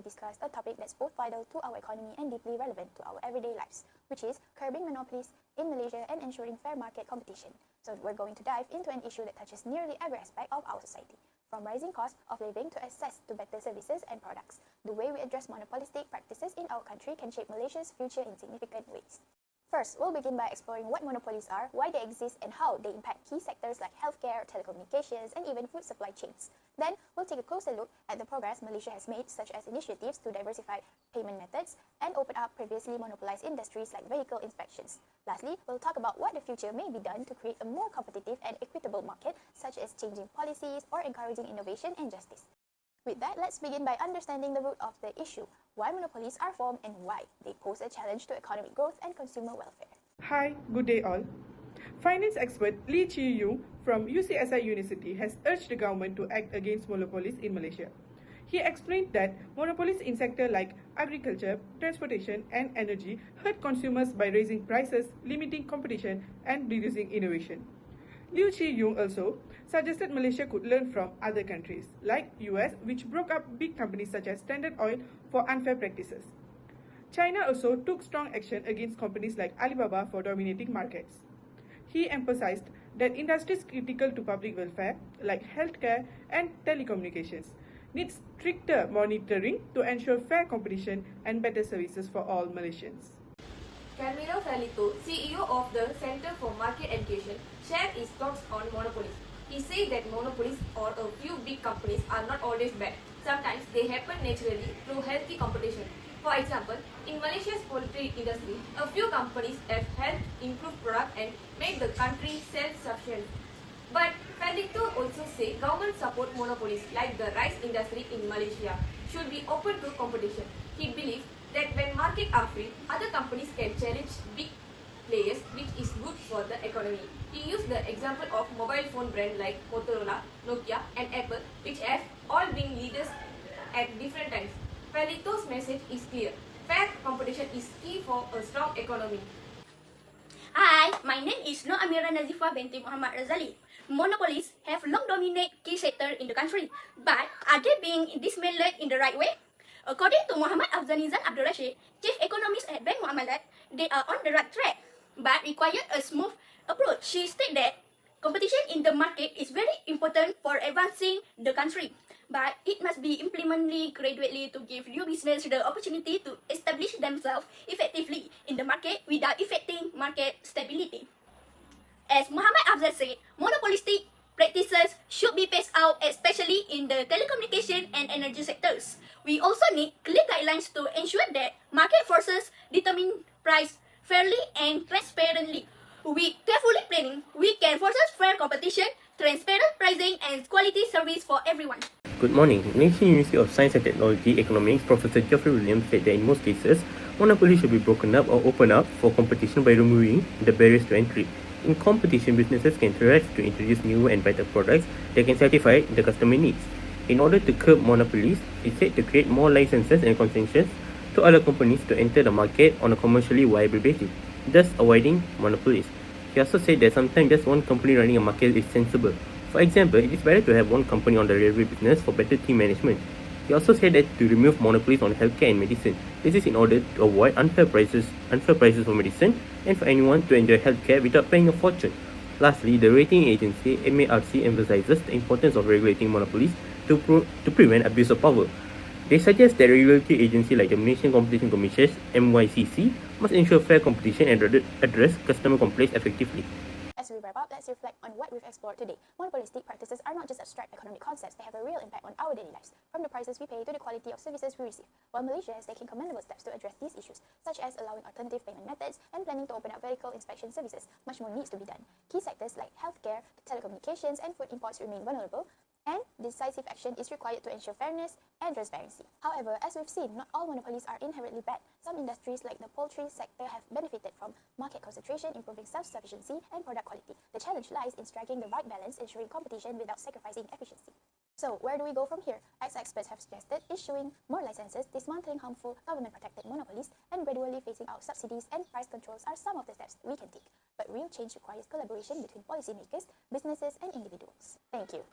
discuss a topic that's both vital to our economy and deeply relevant to our everyday lives, which is curbing monopolies in Malaysia and ensuring fair market competition. So we're going to dive into an issue that touches nearly every aspect of our society, from rising costs of living to access to better services and products. The way we address monopolistic practices in our country can shape Malaysia's future in significant ways. First, we'll begin by exploring what monopolies are, why they exist, and how they impact key sectors like healthcare, telecommunications, and even food supply chains. Then, we'll take a closer look at the progress Malaysia has made, such as initiatives to diversify payment methods and open up previously monopolized industries like vehicle inspections. Lastly, we'll talk about what the future may be done to create a more competitive and equitable market, such as changing policies or encouraging innovation and justice. With that, let's begin by understanding the root of the issue, why monopolies are formed and why they pose a challenge to economic growth and consumer welfare. Hi, good day all. Finance expert Lee Chi-Yu from UCSI University has urged the government to act against monopolies in Malaysia. He explained that monopolies in sectors like agriculture, transportation and energy hurt consumers by raising prices, limiting competition and reducing innovation. Liu Chi-Yung also suggested Malaysia could learn from other countries, like US, which broke up big companies such as Standard Oil for unfair practices. China also took strong action against companies like Alibaba for dominating markets. He emphasized that industries critical to public welfare, like healthcare and telecommunications, need stricter monitoring to ensure fair competition and better services for all Malaysians. AMIRA, CEO of the Center for Market Education, shared his thoughts on monopolies. He said that monopolies or a few big companies are not always bad. Sometimes they happen naturally through healthy competition. For example, in Malaysia's poultry industry, a few companies have helped improve product and made the country self-sufficient. But Fadlito also said government support monopolies like the rice industry in Malaysia should be open to competition. He believes that when markets are free, other companies can challenge big players, which is good for the economy. He used the example of mobile phone brands like Motorola, Nokia and Apple, which have all been leaders at different times. Fadlito's message is clear. Fair competition is key for a strong economy. Hi, my name is AMIRA NAZIFAH binti MOHAMAD RAZALI. Monopolies have long dominated key sectors in the country, but are they being dismantled in the right way? According to Muhammad Afzanizan Abdul Rashid, chief economist at Bank Muamalat, they are on the right track, but require a smooth approach. She stated that competition in the market is very important for advancing the country, but it must be implemented gradually to give new business the opportunity to establish themselves effectively in the market without affecting market stability. As Muhammad Afzal said, monopolistic practices should be phased out, especially in the telecommunication and energy sectors. We also need clear guidelines to ensure that market forces determine price fairly and transparently. With carefully planning, we can foster fair competition, transparent pricing, and quality service for everyone. Good morning. Malaysian University of Science and Technology Economics Professor Geoffrey Williams said that in most cases, monopoly should be broken up or opened up for competition by removing the barriers to entry. In competition, businesses can thrive to introduce new and better products that can satisfy the customer needs. In order to curb monopolies, it said to create more licenses and concessions to other companies to enter the market on a commercially viable basis, thus avoiding monopolies. He also said that sometimes just one company running a market is sensible. For example, it is better to have one company on the railway business for better team management. He also said that to remove monopolies on healthcare and medicine. This is in order to avoid unfair prices for medicine and for anyone to enjoy healthcare without paying a fortune. Lastly, the rating agency MARC emphasizes the importance of regulating monopolies to prevent abuse of power. They suggest that regulatory agencies like the Malaysian Competition Commission (MYCC) must ensure fair competition and address customer complaints effectively. As we wrap up, let's reflect on what we've explored today. Monopolistic practices are not just abstract economic concepts, they have a real impact on our daily lives, from the prices we pay to the quality of services we receive. While Malaysia has taken commendable steps to address these issues, such as allowing alternative payment methods and planning to open up vehicle inspection services, much more needs to be done. Key sectors like healthcare, telecommunications, and food imports remain vulnerable, and decisive action is required to ensure fairness and transparency. However, as we've seen, not all monopolies are inherently bad. Some industries like the poultry sector have benefited from market concentration, improving self-sufficiency and product quality. The challenge lies in striking the right balance, ensuring competition without sacrificing efficiency. So, where do we go from here? As experts have suggested, issuing more licenses, dismantling harmful government-protected monopolies, and gradually phasing out subsidies and price controls are some of the steps we can take. But real change requires collaboration between policymakers, businesses, and individuals. Thank you.